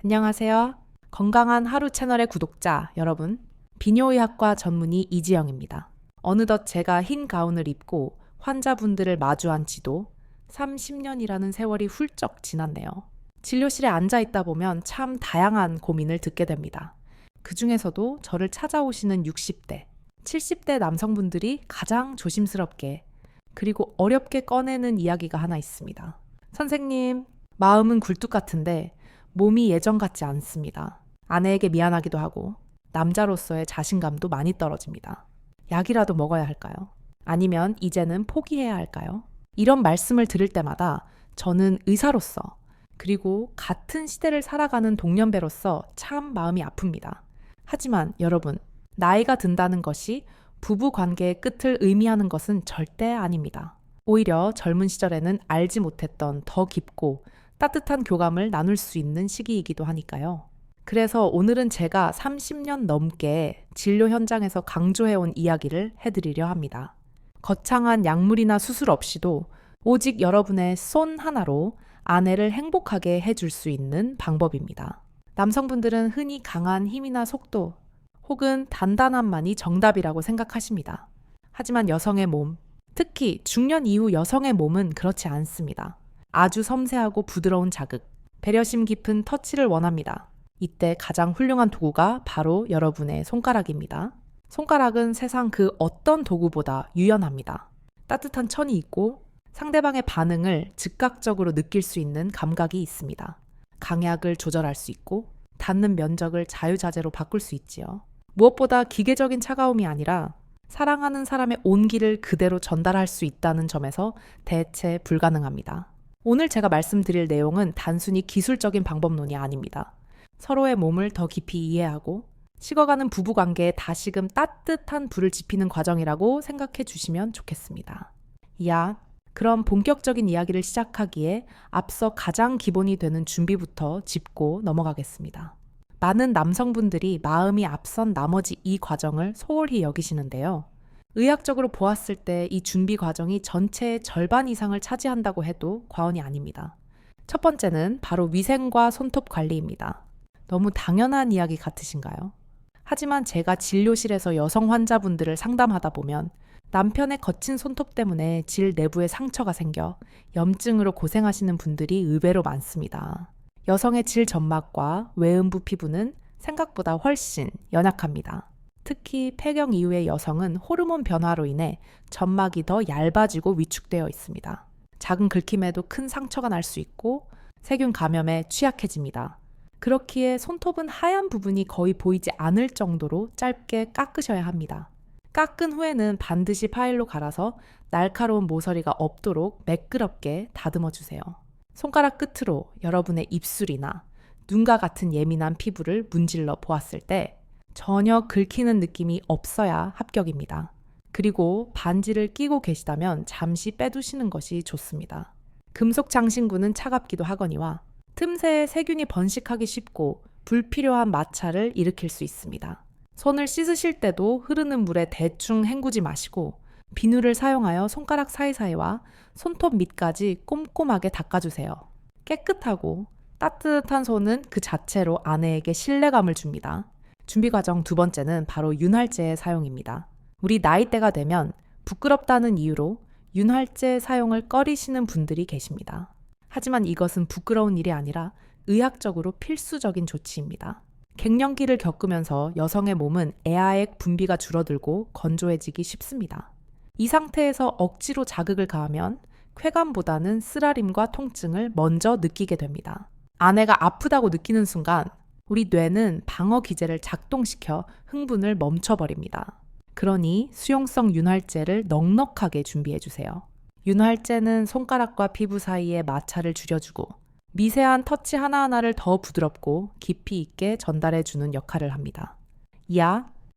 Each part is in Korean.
안녕하세요. 건강한 하루 채널의 구독자 여러분, 비뇨의학과 전문의 이지영입니다. 어느덧 제가 흰 가운을 입고 환자분들을 마주한 지도 30년이라는 세월이 훌쩍 지났네요. 진료실에 앉아 있다 보면 참 다양한 고민을 듣게 됩니다. 그 중에서도 저를 찾아오시는 60대, 70대 남성분들이 가장 조심스럽게 그리고 어렵게 꺼내는 이야기가 하나 있습니다. 선생님, 마음은 굴뚝 같은데 몸이 예전 같지 않습니다. 아내에게 미안하기도 하고 남자로서의 자신감도 많이 떨어집니다. 약이라도 먹어야 할까요? 아니면 이제는 포기해야 할까요? 이런 말씀을 들을 때마다 저는 의사로서 그리고 같은 시대를 살아가는 동년배로서 참 마음이 아픕니다. 하지만 여러분, 나이가 든다는 것이 부부 관계의 끝을 의미하는 것은 절대 아닙니다. 오히려 젊은 시절에는 알지 못했던 더 깊고 따뜻한 교감을 나눌 수 있는 시기이기도 하니까요. 그래서 오늘은 제가 30년 넘게 진료 현장에서 강조해온 이야기를 해드리려 합니다. 거창한 약물이나 수술 없이도 오직 여러분의 손 하나로 아내를 행복하게 해줄 수 있는 방법입니다. 남성분들은 흔히 강한 힘이나 속도 혹은 단단함만이 정답이라고 생각하십니다. 하지만 여성의 몸, 특히 중년 이후 여성의 몸은 그렇지 않습니다. 아주 섬세하고 부드러운 자극, 배려심 깊은 터치를 원합니다. 이때 가장 훌륭한 도구가 바로 여러분의 손가락입니다. 손가락은 세상 그 어떤 도구보다 유연합니다. 따뜻한 천이 있고 상대방의 반응을 즉각적으로 느낄 수 있는 감각이 있습니다. 강약을 조절할 수 있고 닿는 면적을 자유자재로 바꿀 수 있지요. 무엇보다 기계적인 차가움이 아니라 사랑하는 사람의 온기를 그대로 전달할 수 있다는 점에서 대체 불가능합니다. 오늘 제가 말씀드릴 내용은 단순히 기술적인 방법론이 아닙니다. 서로의 몸을 더 깊이 이해하고 식어가는 부부관계에 다시금 따뜻한 불을 지피는 과정이라고 생각해 주시면 좋겠습니다. 그럼 본격적인 이야기를 시작하기에 앞서 가장 기본이 되는 준비부터 짚고 넘어가겠습니다. 많은 남성분들이 마음이 앞선 나머지 이 과정을 소홀히 여기시는데요. 의학적으로 보았을 때 이 준비 과정이 전체의 절반 이상을 차지한다고 해도 과언이 아닙니다. 첫 번째는 바로 위생과 손톱 관리입니다. 너무 당연한 이야기 같으신가요? 하지만 제가 진료실에서 여성 환자분들을 상담하다 보면 남편의 거친 손톱 때문에 질 내부에 상처가 생겨 염증으로 고생하시는 분들이 의외로 많습니다. 여성의 질 점막과 외음부 피부는 생각보다 훨씬 연약합니다. 특히 폐경 이후의 여성은 호르몬 변화로 인해 점막이 더 얇아지고 위축되어 있습니다. 작은 긁힘에도 큰 상처가 날 수 있고 세균 감염에 취약해집니다. 그렇기에 손톱은 하얀 부분이 거의 보이지 않을 정도로 짧게 깎으셔야 합니다. 깎은 후에는 반드시 파일로 갈아서 날카로운 모서리가 없도록 매끄럽게 다듬어 주세요. 손가락 끝으로 여러분의 입술이나 눈과 같은 예민한 피부를 문질러 보았을 때 전혀 긁히는 느낌이 없어야 합격입니다. 그리고 반지를 끼고 계시다면 잠시 빼두시는 것이 좋습니다. 금속 장신구는 차갑기도 하거니와 틈새에 세균이 번식하기 쉽고 불필요한 마찰을 일으킬 수 있습니다. 손을 씻으실 때도 흐르는 물에 대충 헹구지 마시고 비누를 사용하여 손가락 사이사이와 손톱 밑까지 꼼꼼하게 닦아주세요. 깨끗하고 따뜻한 손은 그 자체로 아내에게 신뢰감을 줍니다. 준비 과정 두 번째는 바로 윤활제의 사용입니다. 우리 나이대가 되면 부끄럽다는 이유로 윤활제 사용을 꺼리시는 분들이 계십니다. 하지만 이것은 부끄러운 일이 아니라 의학적으로 필수적인 조치입니다. 갱년기를 겪으면서 여성의 몸은 에아액 분비가 줄어들고 건조해지기 쉽습니다. 이 상태에서 억지로 자극을 가하면 쾌감보다는 쓰라림과 통증을 먼저 느끼게 됩니다. 아내가 아프다고 느끼는 순간 우리 뇌는 방어 기제를 작동시켜 흥분을 멈춰버립니다. 그러니 수용성 윤활제를 넉넉하게 준비해주세요. 윤활제는 손가락과 피부 사이의 마찰을 줄여주고 미세한 터치 하나하나를 더 부드럽고 깊이 있게 전달해주는 역할을 합니다.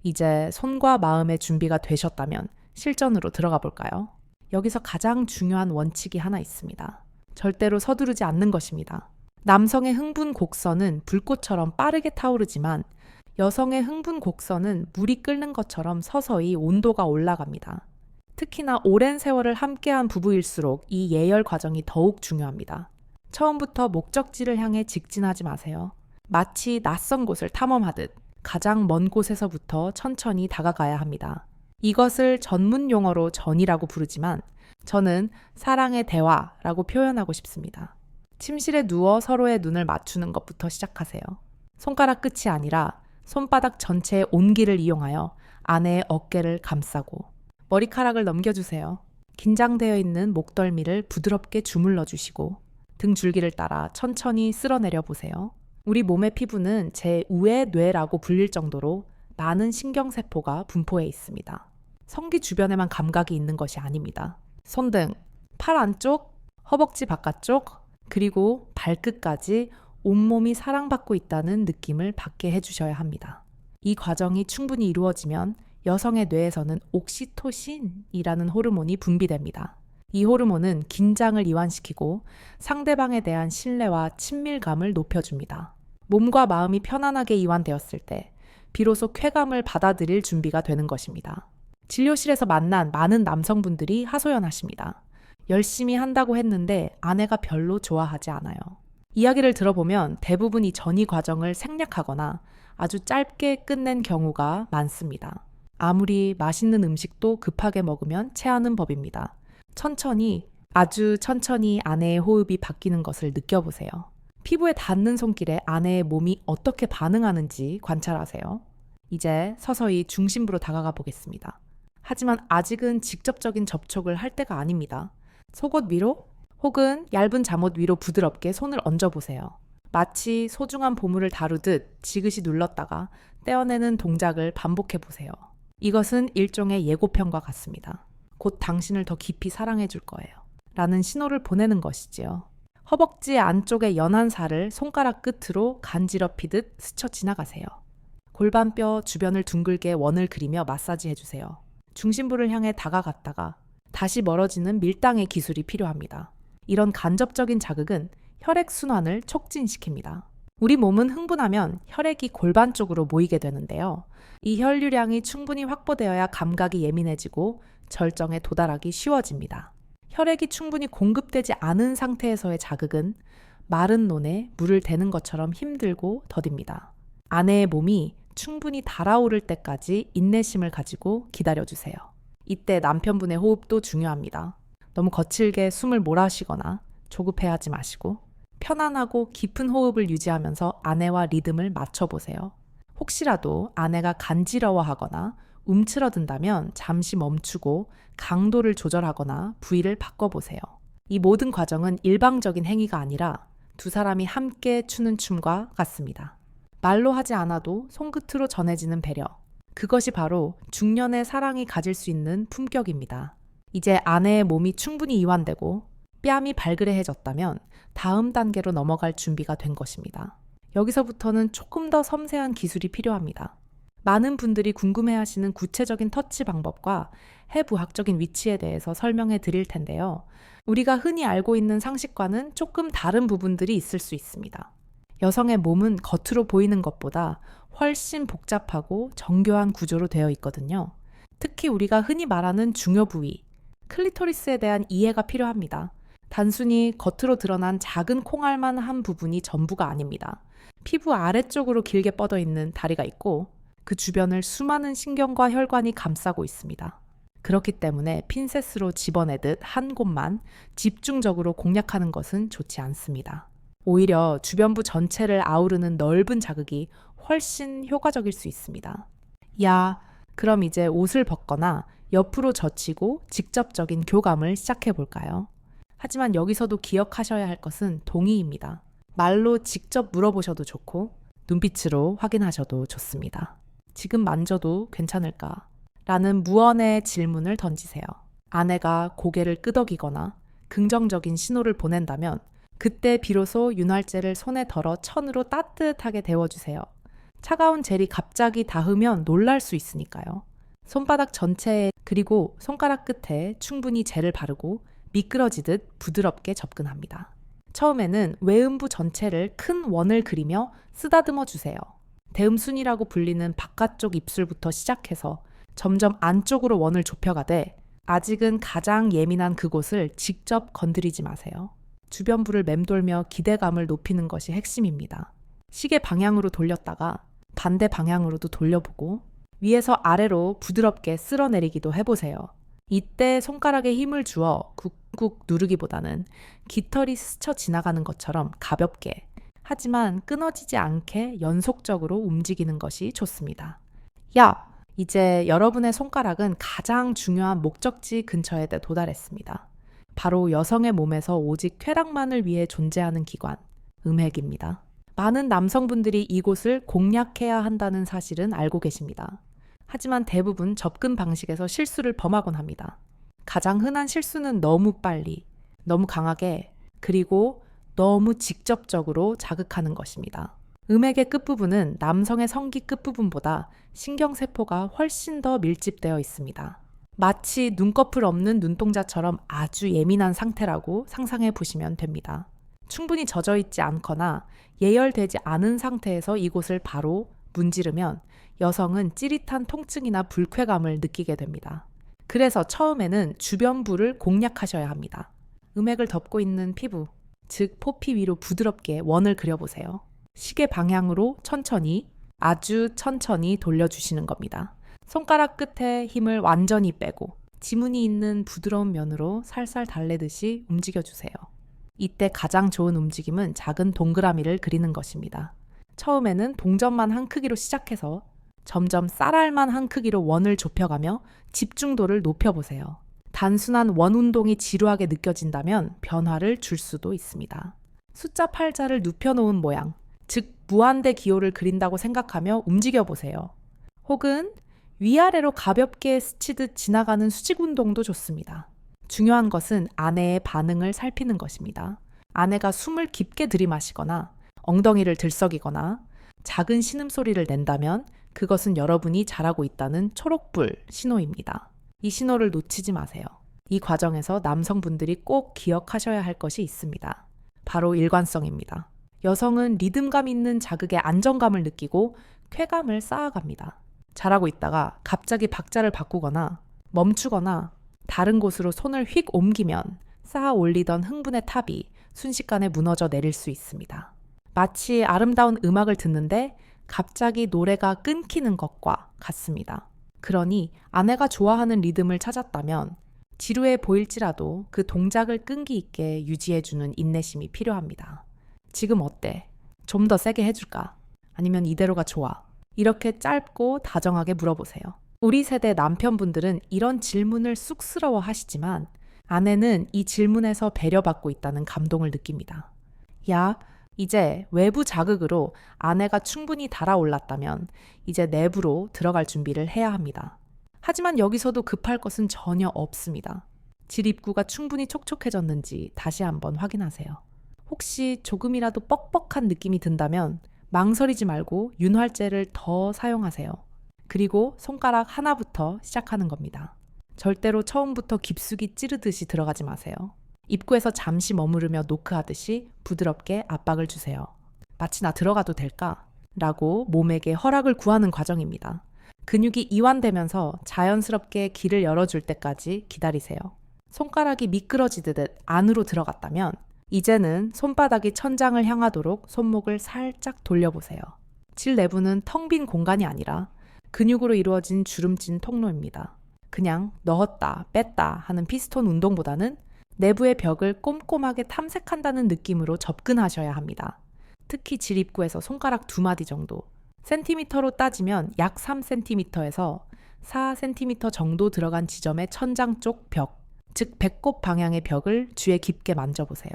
이제 손과 마음의 준비가 되셨다면 실전으로 들어가 볼까요? 여기서 가장 중요한 원칙이 하나 있습니다. 절대로 서두르지 않는 것입니다. 남성의 흥분 곡선은 불꽃처럼 빠르게 타오르지만 여성의 흥분 곡선은 물이 끓는 것처럼 서서히 온도가 올라갑니다. 특히나 오랜 세월을 함께한 부부일수록 이 예열 과정이 더욱 중요합니다. 처음부터 목적지를 향해 직진하지 마세요. 마치 낯선 곳을 탐험하듯 가장 먼 곳에서부터 천천히 다가가야 합니다. 이것을 전문 용어로 전이라고 부르지만 저는 사랑의 대화라고 표현하고 싶습니다. 침실에 누워 서로의 눈을 맞추는 것부터 시작하세요. 손가락 끝이 아니라 손바닥 전체의 온기를 이용하여 아내의 어깨를 감싸고 머리카락을 넘겨주세요. 긴장되어 있는 목덜미를 부드럽게 주물러 주시고 등 줄기를 따라 천천히 쓸어내려 보세요. 우리 몸의 피부는 제5의 뇌라고 불릴 정도로 많은 신경세포가 분포해 있습니다. 성기 주변에만 감각이 있는 것이 아닙니다. 손등, 팔 안쪽, 허벅지 바깥쪽, 그리고 발끝까지 온몸이 사랑받고 있다는 느낌을 받게 해주셔야 합니다. 이 과정이 충분히 이루어지면 여성의 뇌에서는 옥시토신이라는 호르몬이 분비됩니다. 이 호르몬은 긴장을 이완시키고 상대방에 대한 신뢰와 친밀감을 높여줍니다. 몸과 마음이 편안하게 이완되었을 때 비로소 쾌감을 받아들일 준비가 되는 것입니다. 진료실에서 만난 많은 남성분들이 하소연하십니다. 열심히 한다고 했는데 아내가 별로 좋아하지 않아요. 이야기를 들어보면 대부분 이 전이 과정을 생략하거나 아주 짧게 끝낸 경우가 많습니다. 아무리 맛있는 음식도 급하게 먹으면 체하는 법입니다. 천천히, 아주 천천히 아내의 호흡이 바뀌는 것을 느껴보세요. 피부에 닿는 손길에 아내의 몸이 어떻게 반응하는지 관찰하세요. 이제 서서히 중심부로 다가가 보겠습니다. 하지만 아직은 직접적인 접촉을 할 때가 아닙니다. 속옷 위로 혹은 얇은 잠옷 위로 부드럽게 손을 얹어보세요. 마치 소중한 보물을 다루듯 지그시 눌렀다가 떼어내는 동작을 반복해보세요. 이것은 일종의 예고편과 같습니다. 곧 당신을 더 깊이 사랑해 줄 거예요. 라는 신호를 보내는 것이지요. 허벅지 안쪽의 연한 살을 손가락 끝으로 간지럽히듯 스쳐 지나가세요. 골반뼈 주변을 둥글게 원을 그리며 마사지 해주세요. 중심부를 향해 다가갔다가 다시 멀어지는 밀당의 기술이 필요합니다. 이런 간접적인 자극은 혈액순환을 촉진시킵니다. 우리 몸은 흥분하면 혈액이 골반 쪽으로 모이게 되는데요. 이 혈류량이 충분히 확보되어야 감각이 예민해지고 절정에 도달하기 쉬워집니다. 혈액이 충분히 공급되지 않은 상태에서의 자극은 마른 논에 물을 대는 것처럼 힘들고 더딥니다. 아내의 몸이 충분히 달아오를 때까지 인내심을 가지고 기다려주세요. 이때 남편분의 호흡도 중요합니다. 너무 거칠게 숨을 몰아쉬거나 조급해하지 마시고 편안하고 깊은 호흡을 유지하면서 아내와 리듬을 맞춰보세요. 혹시라도 아내가 간지러워하거나 움츠러든다면 잠시 멈추고 강도를 조절하거나 부위를 바꿔보세요. 이 모든 과정은 일방적인 행위가 아니라 두 사람이 함께 추는 춤과 같습니다. 말로 하지 않아도 손끝으로 전해지는 배려. 그것이 바로 중년의 사랑이 가질 수 있는 품격입니다. 이제 아내의 몸이 충분히 이완되고 뺨이 발그레해졌다면 다음 단계로 넘어갈 준비가 된 것입니다. 여기서부터는 조금 더 섬세한 기술이 필요합니다. 많은 분들이 궁금해하시는 구체적인 터치 방법과 해부학적인 위치에 대해서 설명해 드릴 텐데요. 우리가 흔히 알고 있는 상식과는 조금 다른 부분들이 있을 수 있습니다. 여성의 몸은 겉으로 보이는 것보다 훨씬 복잡하고 정교한 구조로 되어 있거든요. 특히 우리가 흔히 말하는 중요 부위, 클리토리스에 대한 이해가 필요합니다. 단순히 겉으로 드러난 작은 콩알만 한 부분이 전부가 아닙니다. 피부 아래쪽으로 길게 뻗어 있는 다리가 있고 그 주변을 수많은 신경과 혈관이 감싸고 있습니다. 그렇기 때문에 핀셋으로 집어내듯 한 곳만 집중적으로 공략하는 것은 좋지 않습니다. 오히려 주변부 전체를 아우르는 넓은 자극이 훨씬 효과적일 수 있습니다. 야, 그럼 이제 옷을 벗거나 옆으로 젖히고 직접적인 교감을 시작해 볼까요? 하지만 여기서도 기억하셔야 할 것은 동의입니다. 말로 직접 물어보셔도 좋고 눈빛으로 확인하셔도 좋습니다. 지금 만져도 괜찮을까? 라는 무언의 질문을 던지세요. 아내가 고개를 끄덕이거나 긍정적인 신호를 보낸다면 그때 비로소 윤활제를 손에 덜어 천으로 따뜻하게 데워주세요. 차가운 젤이 갑자기 닿으면 놀랄 수 있으니까요. 손바닥 전체에 그리고 손가락 끝에 충분히 젤을 바르고 미끄러지듯 부드럽게 접근합니다. 처음에는 외음부 전체를 큰 원을 그리며 쓰다듬어 주세요. 대음순이라고 불리는 바깥쪽 입술부터 시작해서 점점 안쪽으로 원을 좁혀가되 아직은 가장 예민한 그곳을 직접 건드리지 마세요. 주변부를 맴돌며 기대감을 높이는 것이 핵심입니다. 시계 방향으로 돌렸다가 반대 방향으로도 돌려보고 위에서 아래로 부드럽게 쓸어내리기도 해보세요. 이때 손가락에 힘을 주어 꾹꾹 누르기보다는 깃털이 스쳐 지나가는 것처럼 가볍게 하지만 끊어지지 않게 연속적으로 움직이는 것이 좋습니다. 이제 여러분의 손가락은 가장 중요한 목적지 근처에 도달했습니다. 바로 여성의 몸에서 오직 쾌락만을 위해 존재하는 기관, 음핵입니다. 많은 남성분들이 이곳을 공략해야 한다는 사실은 알고 계십니다. 하지만 대부분 접근 방식에서 실수를 범하곤 합니다. 가장 흔한 실수는 너무 빨리, 너무 강하게, 그리고 너무 직접적으로 자극하는 것입니다. 음핵의 끝부분은 남성의 성기 끝부분보다 신경세포가 훨씬 더 밀집되어 있습니다. 마치 눈꺼풀 없는 눈동자처럼 아주 예민한 상태라고 상상해 보시면 됩니다. 충분히 젖어 있지 않거나 예열되지 않은 상태에서 이곳을 바로 문지르면 여성은 찌릿한 통증이나 불쾌감을 느끼게 됩니다. 그래서 처음에는 주변부를 공략하셔야 합니다. 음핵을 덮고 있는 피부, 즉 포피 위로 부드럽게 원을 그려보세요. 시계 방향으로 천천히, 아주 천천히 돌려주시는 겁니다. 손가락 끝에 힘을 완전히 빼고 지문이 있는 부드러운 면으로 살살 달래듯이 움직여주세요. 이때 가장 좋은 움직임은 작은 동그라미를 그리는 것입니다. 처음에는 동전만 한 크기로 시작해서 점점 쌀알만 한 크기로 원을 좁혀가며 집중도를 높여보세요. 단순한 원 운동이 지루하게 느껴진다면 변화를 줄 수도 있습니다. 숫자 8자를 눕혀놓은 모양, 즉 무한대 기호를 그린다고 생각하며 움직여보세요. 혹은 위아래로 가볍게 스치듯 지나가는 수직 운동도 좋습니다. 중요한 것은 아내의 반응을 살피는 것입니다. 아내가 숨을 깊게 들이마시거나 엉덩이를 들썩이거나 작은 신음소리를 낸다면 그것은 여러분이 잘하고 있다는 초록불 신호입니다. 이 신호를 놓치지 마세요. 이 과정에서 남성분들이 꼭 기억하셔야 할 것이 있습니다. 바로 일관성입니다. 여성은 리듬감 있는 자극에 안정감을 느끼고 쾌감을 쌓아갑니다. 잘하고 있다가 갑자기 박자를 바꾸거나 멈추거나 다른 곳으로 손을 휙 옮기면 쌓아 올리던 흥분의 탑이 순식간에 무너져 내릴 수 있습니다. 마치 아름다운 음악을 듣는데 갑자기 노래가 끊기는 것과 같습니다. 그러니 아내가 좋아하는 리듬을 찾았다면 지루해 보일지라도 그 동작을 끈기 있게 유지해주는 인내심이 필요합니다. 지금 어때? 좀 더 세게 해줄까? 아니면 이대로가 좋아? 이렇게 짧고 다정하게 물어보세요. 우리 세대 남편분들은 이런 질문을 쑥스러워 하시지만 아내는 이 질문에서 배려받고 있다는 감동을 느낍니다. 이제 외부 자극으로 아내가 충분히 달아올랐다면 이제 내부로 들어갈 준비를 해야 합니다. 하지만 여기서도 급할 것은 전혀 없습니다. 질 입구가 충분히 촉촉해졌는지 다시 한번 확인하세요. 혹시 조금이라도 뻑뻑한 느낌이 든다면 망설이지 말고 윤활제를 더 사용하세요. 그리고 손가락 하나부터 시작하는 겁니다. 절대로 처음부터 깊숙이 찌르듯이 들어가지 마세요. 입구에서 잠시 머무르며 노크하듯이 부드럽게 압박을 주세요. 마치 나 들어가도 될까? 라고 몸에게 허락을 구하는 과정입니다. 근육이 이완되면서 자연스럽게 길을 열어줄 때까지 기다리세요. 손가락이 미끄러지듯 안으로 들어갔다면 이제는 손바닥이 천장을 향하도록 손목을 살짝 돌려보세요. 질 내부는 텅 빈 공간이 아니라 근육으로 이루어진 주름진 통로입니다. 그냥 넣었다 뺐다 하는 피스톤 운동보다는 내부의 벽을 꼼꼼하게 탐색한다는 느낌으로 접근하셔야 합니다. 특히 질 입구에서 손가락 2마디 정도, 센티미터로 따지면 약 3cm에서 4cm 정도 들어간 지점의 천장 쪽 벽, 즉 배꼽 방향의 벽을 쥐에 깊게 만져보세요.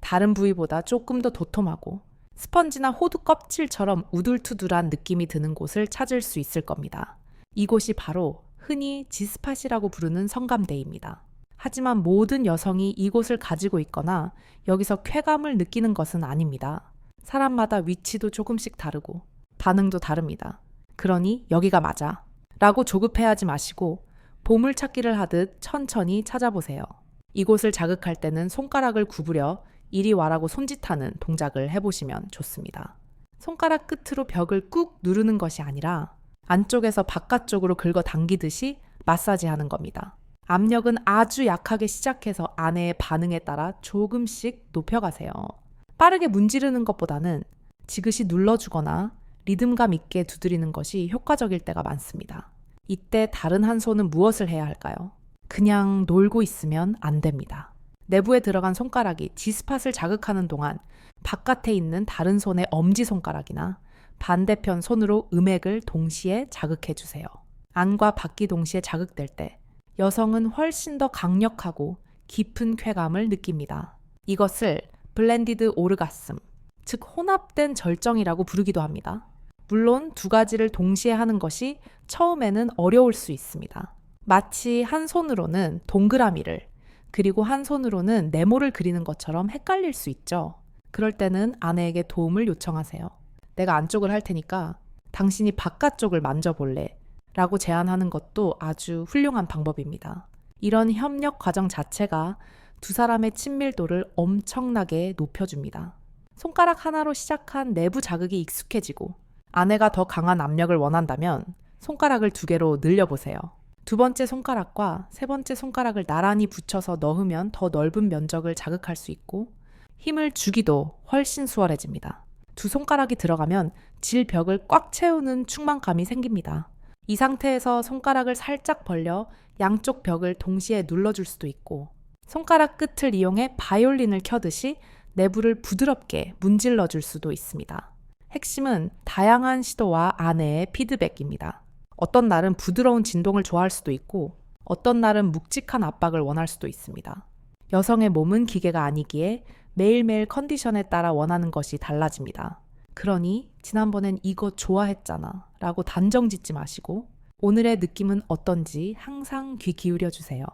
다른 부위보다 조금 더 도톰하고 스펀지나 호두 껍질처럼 우둘투둘한 느낌이 드는 곳을 찾을 수 있을 겁니다. 이곳이 바로 흔히 G스팟이라고 부르는 성감대입니다. 하지만 모든 여성이 이곳을 가지고 있거나 여기서 쾌감을 느끼는 것은 아닙니다. 사람마다 위치도 조금씩 다르고 반응도 다릅니다. 그러니 여기가 맞아 라고 조급해하지 마시고 보물찾기를 하듯 천천히 찾아보세요. 이곳을 자극할 때는 손가락을 구부려 이리 와라고 손짓하는 동작을 해보시면 좋습니다. 손가락 끝으로 벽을 꾹 누르는 것이 아니라 안쪽에서 바깥쪽으로 긁어 당기듯이 마사지하는 겁니다. 압력은 아주 약하게 시작해서 아내의 반응에 따라 조금씩 높여가세요. 빠르게 문지르는 것보다는 지그시 눌러주거나 리듬감 있게 두드리는 것이 효과적일 때가 많습니다. 이때 다른 한 손은 무엇을 해야 할까요? 그냥 놀고 있으면 안 됩니다. 내부에 들어간 손가락이 G스팟을 자극하는 동안 바깥에 있는 다른 손의 엄지손가락이나 반대편 손으로 음액을 동시에 자극해주세요. 안과 밖이 동시에 자극될 때 여성은 훨씬 더 강력하고 깊은 쾌감을 느낍니다. 이것을 블렌디드 오르가슴, 즉 혼합된 절정이라고 부르기도 합니다. 물론 두 가지를 동시에 하는 것이 처음에는 어려울 수 있습니다. 마치 한 손으로는 동그라미를 그리고 한 손으로는 네모를 그리는 것처럼 헷갈릴 수 있죠. 그럴 때는 아내에게 도움을 요청하세요. 내가 안쪽을 할 테니까 당신이 바깥쪽을 만져볼래? 라고 제안하는 것도 아주 훌륭한 방법입니다. 이런 협력 과정 자체가 두 사람의 친밀도를 엄청나게 높여줍니다. 손가락 하나로 시작한 내부 자극이 익숙해지고 아내가 더 강한 압력을 원한다면 손가락을 2개로 늘려보세요. 두 번째 손가락과 세 번째 손가락을 나란히 붙여서 넣으면 더 넓은 면적을 자극할 수 있고 힘을 주기도 훨씬 수월해집니다. 두 손가락이 들어가면 질벽을 꽉 채우는 충만감이 생깁니다. 이 상태에서 손가락을 살짝 벌려 양쪽 벽을 동시에 눌러줄 수도 있고 손가락 끝을 이용해 바이올린을 켜듯이 내부를 부드럽게 문질러 줄 수도 있습니다. 핵심은 다양한 시도와 아내의 피드백입니다. 어떤 날은 부드러운 진동을 좋아할 수도 있고 어떤 날은 묵직한 압박을 원할 수도 있습니다. 여성의 몸은 기계가 아니기에 매일매일 컨디션에 따라 원하는 것이 달라집니다. 그러니 지난번엔 이거 좋아했잖아 라고 단정 짓지 마시고 오늘의 느낌은 어떤지 항상 귀 기울여 주세요.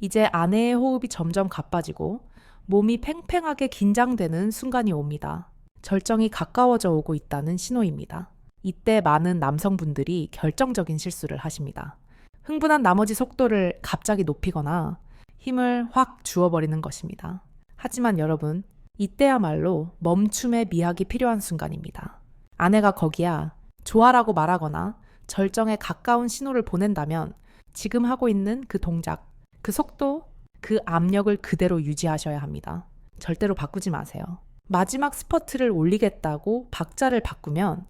이제 아내의 호흡이 점점 가빠지고 몸이 팽팽하게 긴장되는 순간이 옵니다. 절정이 가까워져 오고 있다는 신호입니다. 이때 많은 남성분들이 결정적인 실수를 하십니다. 흥분한 나머지 속도를 갑자기 높이거나 힘을 확 주어버리는 것입니다. 하지만 여러분, 이때야말로 멈춤의 미학이 필요한 순간입니다. 아내가 거기야 좋아라고 말하거나 절정에 가까운 신호를 보낸다면 지금 하고 있는 그 동작, 그 속도, 그 압력을 그대로 유지하셔야 합니다. 절대로 바꾸지 마세요. 마지막 스퍼트를 올리겠다고 박자를 바꾸면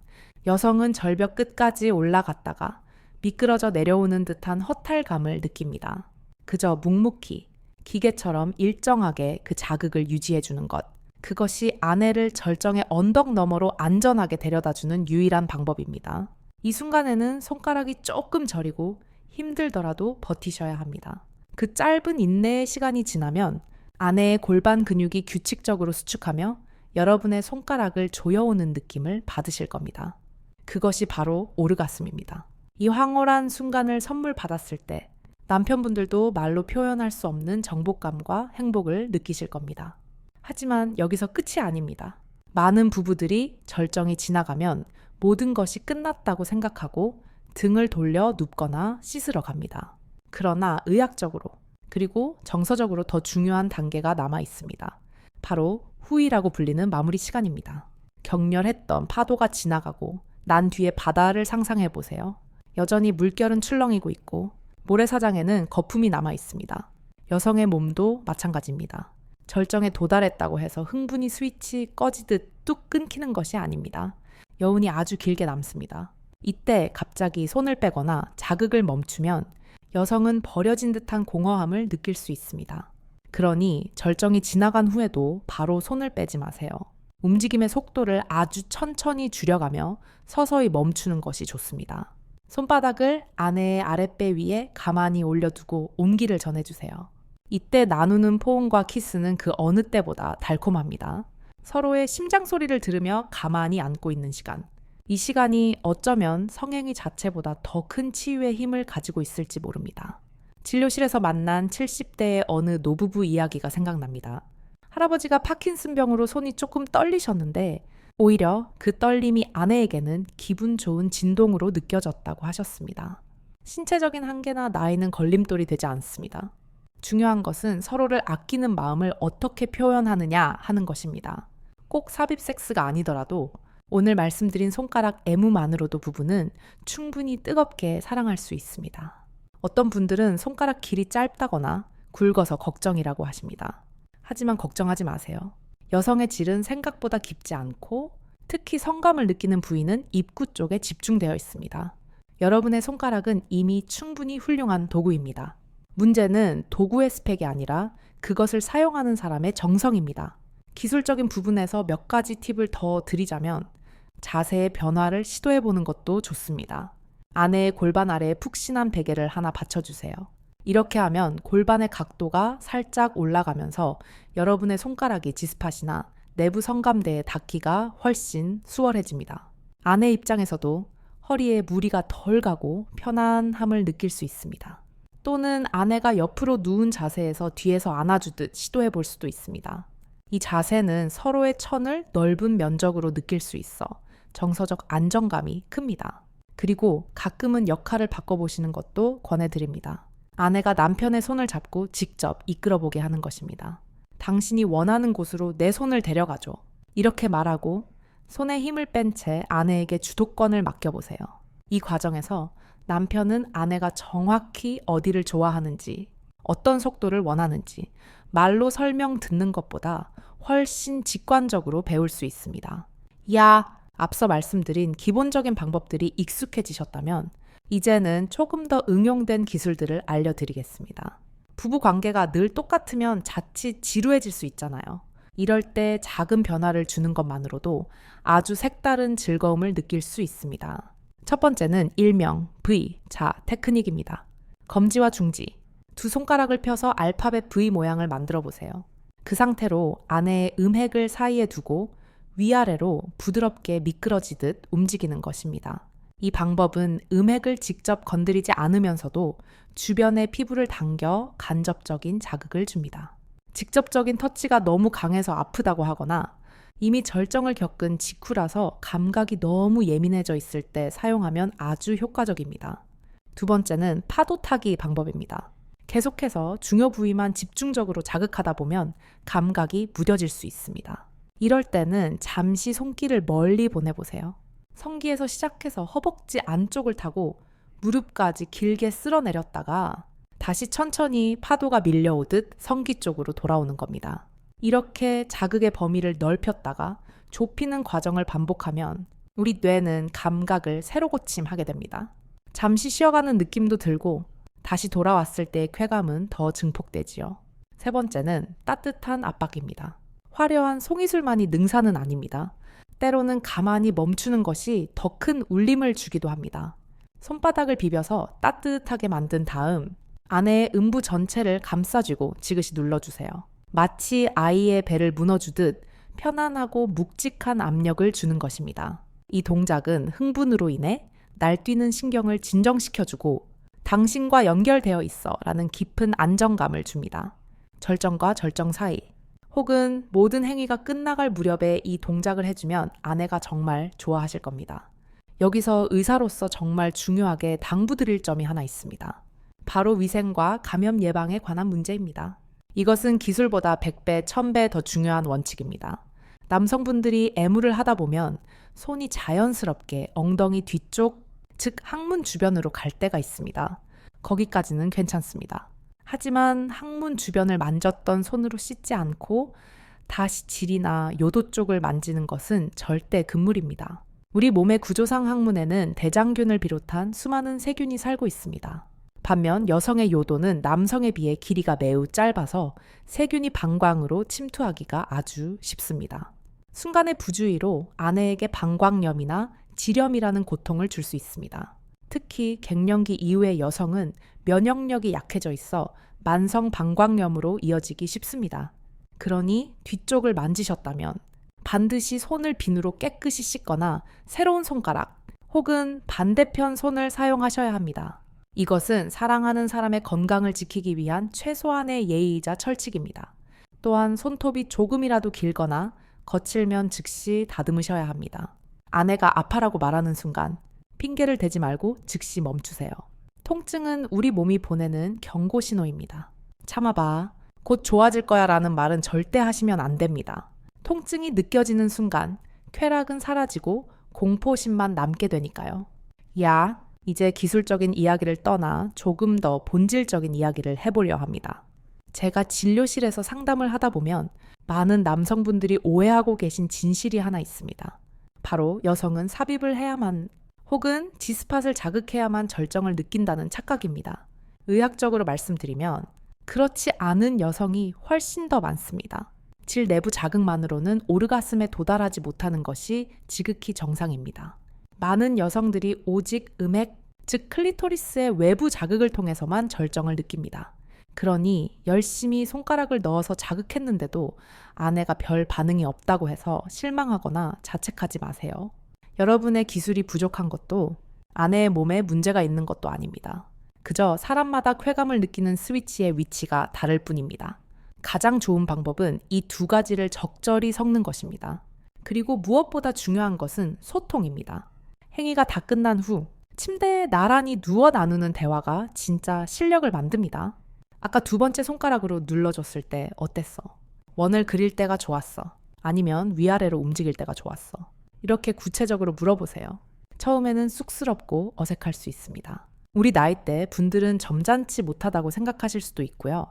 여성은 절벽 끝까지 올라갔다가 미끄러져 내려오는 듯한 허탈감을 느낍니다. 그저 묵묵히 기계처럼 일정하게 그 자극을 유지해주는 것. 그것이 아내를 절정의 언덕 너머로 안전하게 데려다주는 유일한 방법입니다. 이 순간에는 손가락이 조금 저리고 힘들더라도 버티셔야 합니다. 그 짧은 인내의 시간이 지나면 아내의 골반 근육이 규칙적으로 수축하며 여러분의 손가락을 조여오는 느낌을 받으실 겁니다. 그것이 바로 오르가슴입니다. 이 황홀한 순간을 선물 받았을 때 남편분들도 말로 표현할 수 없는 정복감과 행복을 느끼실 겁니다. 하지만 여기서 끝이 아닙니다. 많은 부부들이 절정이 지나가면 모든 것이 끝났다고 생각하고 등을 돌려 눕거나 씻으러 갑니다. 그러나 의학적으로 그리고 정서적으로 더 중요한 단계가 남아 있습니다. 바로 후이라고 불리는 마무리 시간입니다. 격렬했던 파도가 지나가고 난 뒤에 바다를 상상해 보세요. 여전히 물결은 출렁이고 있고 모래사장에는 거품이 남아 있습니다. 여성의 몸도 마찬가지입니다. 절정에 도달했다고 해서 흥분이 스위치 꺼지듯 뚝 끊기는 것이 아닙니다. 여운이 아주 길게 남습니다. 이때 갑자기 손을 빼거나 자극을 멈추면 여성은 버려진 듯한 공허함을 느낄 수 있습니다. 그러니 절정이 지나간 후에도 바로 손을 빼지 마세요. 움직임의 속도를 아주 천천히 줄여가며 서서히 멈추는 것이 좋습니다. 손바닥을 아내의 아랫배 위에 가만히 올려두고 온기를 전해주세요. 이때 나누는 포옹과 키스는 그 어느 때보다 달콤합니다. 서로의 심장 소리를 들으며 가만히 안고 있는 시간. 이 시간이 어쩌면 성행위 자체보다 더 큰 치유의 힘을 가지고 있을지 모릅니다. 진료실에서 만난 70대의 어느 노부부 이야기가 생각납니다. 할아버지가 파킨슨병으로 손이 조금 떨리셨는데 오히려 그 떨림이 아내에게는 기분 좋은 진동으로 느껴졌다고 하셨습니다. 신체적인 한계나 나이는 걸림돌이 되지 않습니다. 중요한 것은 서로를 아끼는 마음을 어떻게 표현하느냐 하는 것입니다. 꼭 삽입 섹스가 아니더라도 오늘 말씀드린 손가락 애무만으로도 부부는 충분히 뜨겁게 사랑할 수 있습니다. 어떤 분들은 손가락 길이 짧다거나 굵어서 걱정이라고 하십니다. 하지만 걱정하지 마세요. 여성의 질은 생각보다 깊지 않고 특히 성감을 느끼는 부위는 입구 쪽에 집중되어 있습니다. 여러분의 손가락은 이미 충분히 훌륭한 도구입니다. 문제는 도구의 스펙이 아니라 그것을 사용하는 사람의 정성입니다. 기술적인 부분에서 몇 가지 팁을 더 드리자면 자세의 변화를 시도해보는 것도 좋습니다. 아내의 골반 아래에 푹신한 베개를 하나 받쳐주세요. 이렇게 하면 골반의 각도가 살짝 올라가면서 여러분의 손가락이 지스팟이나 내부 성감대에 닿기가 훨씬 수월해집니다. 아내 입장에서도 허리에 무리가 덜 가고 편안함을 느낄 수 있습니다. 또는 아내가 옆으로 누운 자세에서 뒤에서 안아주듯 시도해 볼 수도 있습니다. 이 자세는 서로의 천을 넓은 면적으로 느낄 수 있어 정서적 안정감이 큽니다. 그리고 가끔은 역할을 바꿔보시는 것도 권해드립니다. 아내가 남편의 손을 잡고 직접 이끌어보게 하는 것입니다. 당신이 원하는 곳으로 내 손을 데려가죠. 이렇게 말하고 손에 힘을 뺀 채 아내에게 주도권을 맡겨보세요. 이 과정에서 남편은 아내가 정확히 어디를 좋아하는지, 어떤 속도를 원하는지 말로 설명 듣는 것보다 훨씬 직관적으로 배울 수 있습니다. 앞서 말씀드린 기본적인 방법들이 익숙해지셨다면 이제는 조금 더 응용된 기술들을 알려드리겠습니다. 부부 관계가 늘 똑같으면 자칫 지루해질 수 있잖아요. 이럴 때 작은 변화를 주는 것만으로도 아주 색다른 즐거움을 느낄 수 있습니다. 첫 번째는 일명 V, 테크닉입니다. 검지와 중지, 두 손가락을 펴서 알파벳 V 모양을 만들어 보세요. 그 상태로 아내의 음핵을 사이에 두고 위아래로 부드럽게 미끄러지듯 움직이는 것입니다. 이 방법은 음핵을 직접 건드리지 않으면서도 주변의 피부를 당겨 간접적인 자극을 줍니다. 직접적인 터치가 너무 강해서 아프다고 하거나 이미 절정을 겪은 직후라서 감각이 너무 예민해져 있을 때 사용하면 아주 효과적입니다. 두 번째는 파도 타기 방법입니다. 계속해서 중요 부위만 집중적으로 자극하다 보면 감각이 무뎌질 수 있습니다. 이럴 때는 잠시 손길을 멀리 보내보세요. 성기에서 시작해서 허벅지 안쪽을 타고 무릎까지 길게 쓸어내렸다가 다시 천천히 파도가 밀려오듯 성기 쪽으로 돌아오는 겁니다. 이렇게 자극의 범위를 넓혔다가 좁히는 과정을 반복하면 우리 뇌는 감각을 새로 고침하게 됩니다. 잠시 쉬어가는 느낌도 들고 다시 돌아왔을 때의 쾌감은 더 증폭되지요. 세 번째는 따뜻한 압박입니다. 화려한 송이술만이 능사는 아닙니다. 때로는 가만히 멈추는 것이 더 큰 울림을 주기도 합니다. 손바닥을 비벼서 따뜻하게 만든 다음 아내의 음부 전체를 감싸주고 지그시 눌러주세요. 마치 아이의 배를 무너주듯 편안하고 묵직한 압력을 주는 것입니다. 이 동작은 흥분으로 인해 날뛰는 신경을 진정시켜주고 당신과 연결되어 있어 라는 깊은 안정감을 줍니다. 절정과 절정 사이 혹은 모든 행위가 끝나갈 무렵에 이 동작을 해주면 아내가 정말 좋아하실 겁니다. 여기서 의사로서 정말 중요하게 당부드릴 점이 하나 있습니다. 바로 위생과 감염 예방에 관한 문제입니다. 이것은 기술보다 100배, 1000배 더 중요한 원칙입니다. 남성분들이 애무를 하다 보면 손이 자연스럽게 엉덩이 뒤쪽, 즉 항문 주변으로 갈 때가 있습니다. 거기까지는 괜찮습니다. 하지만 항문 주변을 만졌던 손으로 씻지 않고 다시 질이나 요도 쪽을 만지는 것은 절대 금물입니다. 우리 몸의 구조상 항문에는 대장균을 비롯한 수많은 세균이 살고 있습니다. 반면 여성의 요도는 남성에 비해 길이가 매우 짧아서 세균이 방광으로 침투하기가 아주 쉽습니다. 순간의 부주의로 아내에게 방광염이나 지렴이라는 고통을 줄 수 있습니다. 특히 갱년기 이후의 여성은 면역력이 약해져 있어 만성 방광염으로 이어지기 쉽습니다. 그러니 뒤쪽을 만지셨다면 반드시 손을 비누로 깨끗이 씻거나 새로운 손가락 혹은 반대편 손을 사용하셔야 합니다. 이것은 사랑하는 사람의 건강을 지키기 위한 최소한의 예의이자 철칙입니다. 또한 손톱이 조금이라도 길거나 거칠면 즉시 다듬으셔야 합니다. 아내가 아파라고 말하는 순간 핑계를 대지 말고 즉시 멈추세요. 통증은 우리 몸이 보내는 경고 신호입니다. 참아봐. 곧 좋아질 거야 라는 말은 절대 하시면 안 됩니다. 통증이 느껴지는 순간 쾌락은 사라지고 공포심만 남게 되니까요. 이제 기술적인 이야기를 떠나 조금 더 본질적인 이야기를 해보려 합니다. 제가 진료실에서 상담을 하다 보면 많은 남성분들이 오해하고 계신 진실이 하나 있습니다. 바로 여성은 삽입을 해야만 혹은 지스팟을 자극해야만 절정을 느낀다는 착각입니다. 의학적으로 말씀드리면 그렇지 않은 여성이 훨씬 더 많습니다. 질 내부 자극만으로는 오르가슴에 도달하지 못하는 것이 지극히 정상입니다. 많은 여성들이 오직 음액, 즉 클리토리스의 외부 자극을 통해서만 절정을 느낍니다. 그러니 열심히 손가락을 넣어서 자극했는데도 아내가 별 반응이 없다고 해서 실망하거나 자책하지 마세요. 여러분의 기술이 부족한 것도 아내의 몸에 문제가 있는 것도 아닙니다. 그저 사람마다 쾌감을 느끼는 스위치의 위치가 다를 뿐입니다. 가장 좋은 방법은 이 두 가지를 적절히 섞는 것입니다. 그리고 무엇보다 중요한 것은 소통입니다. 행위가 다 끝난 후 침대에 나란히 누워 나누는 대화가 진짜 실력을 만듭니다. 아까 두 번째 손가락으로 눌러줬을 때 어땠어? 원을 그릴 때가 좋았어. 아니면 위아래로 움직일 때가 좋았어. 이렇게 구체적으로 물어보세요. 처음에는 쑥스럽고 어색할 수 있습니다. 우리 나이 때 분들은 점잖지 못하다고 생각하실 수도 있고요.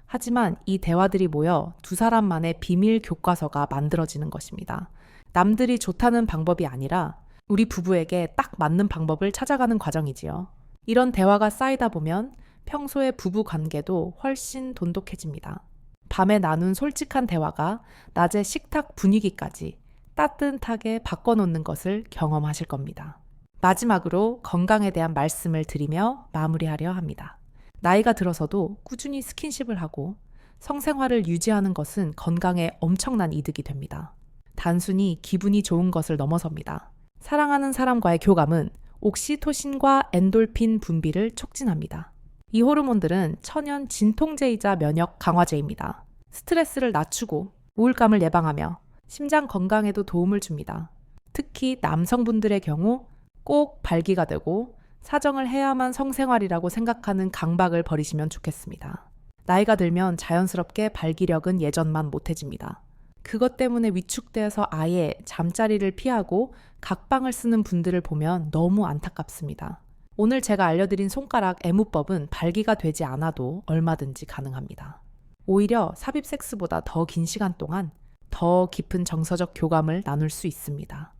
하지만 이 대화들이 모여 두 사람만의 비밀 교과서가 만들어지는 것입니다. 남들이 좋다는 방법이 아니라 우리 부부에게 딱 맞는 방법을 찾아가는 과정이지요. 이런 대화가 쌓이다 보면 평소의 부부 관계도 훨씬 돈독해집니다. 밤에 나눈 솔직한 대화가 낮의 식탁 분위기까지 따뜻하게 바꿔놓는 것을 경험하실 겁니다. 마지막으로 건강에 대한 말씀을 드리며 마무리하려 합니다. 나이가 들어서도 꾸준히 스킨십을 하고 성생활을 유지하는 것은 건강에 엄청난 이득이 됩니다. 단순히 기분이 좋은 것을 넘어섭니다. 사랑하는 사람과의 교감은 옥시토신과 엔돌핀 분비를 촉진합니다. 이 호르몬들은 천연 진통제이자 면역 강화제입니다. 스트레스를 낮추고 우울감을 예방하며 심장 건강에도 도움을 줍니다. 특히 남성분들의 경우 꼭 발기가 되고 사정을 해야만 성생활이라고 생각하는 강박을 버리시면 좋겠습니다. 나이가 들면 자연스럽게 발기력은 예전만 못해집니다. 그것 때문에 위축되어서 아예 잠자리를 피하고 각방을 쓰는 분들을 보면 너무 안타깝습니다. 오늘 제가 알려드린 손가락 애무법은 발기가 되지 않아도 얼마든지 가능합니다. 오히려 삽입 섹스보다 더 긴 시간 동안 더 깊은 정서적 교감을 나눌 수 있습니다.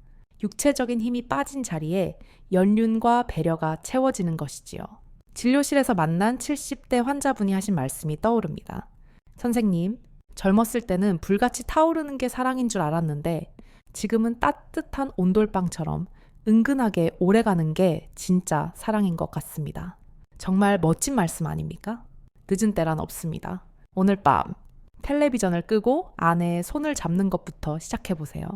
육체적인 힘이 빠진 자리에 연륜과 배려가 채워지는 것이지요. 진료실에서 만난 70대 환자분이 하신 말씀이 떠오릅니다. 선생님, 젊었을 때는 불같이 타오르는 게 사랑인 줄 알았는데 지금은 따뜻한 온돌방처럼 은근하게 오래가는 게 진짜 사랑인 것 같습니다. 정말 멋진 말씀 아닙니까? 늦은 때란 없습니다. 오늘 밤 텔레비전을 끄고 아내의 손을 잡는 것부터 시작해보세요.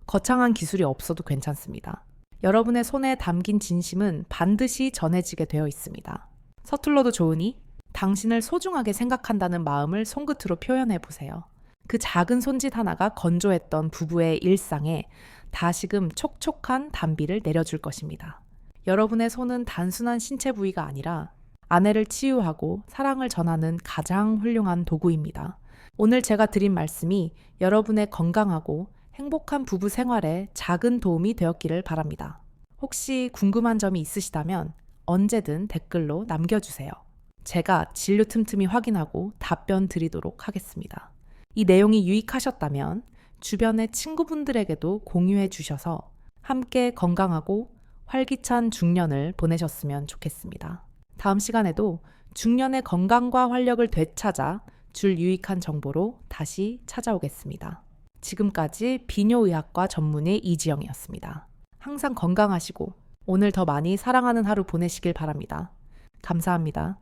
거창한 기술이 없어도 괜찮습니다. 여러분의 손에 담긴 진심은 반드시 전해지게 되어 있습니다. 서툴러도 좋으니 당신을 소중하게 생각한다는 마음을 손끝으로 표현해보세요. 그 작은 손짓 하나가 건조했던 부부의 일상에 다시금 촉촉한 단비를 내려줄 것입니다. 여러분의 손은 단순한 신체 부위가 아니라 아내를 치유하고 사랑을 전하는 가장 훌륭한 도구입니다. 오늘 제가 드린 말씀이 여러분의 건강하고 행복한 부부 생활에 작은 도움이 되었기를 바랍니다. 혹시 궁금한 점이 있으시다면 언제든 댓글로 남겨주세요. 제가 진료 틈틈이 확인하고 답변 드리도록 하겠습니다. 이 내용이 유익하셨다면 주변의 친구분들에게도 공유해 주셔서 함께 건강하고 활기찬 중년을 보내셨으면 좋겠습니다. 다음 시간에도 중년의 건강과 활력을 되찾아 줄 유익한 정보로 다시 찾아오겠습니다. 지금까지 비뇨의학과 전문의 이지영이었습니다. 항상 건강하시고 오늘 더 많이 사랑하는 하루 보내시길 바랍니다. 감사합니다.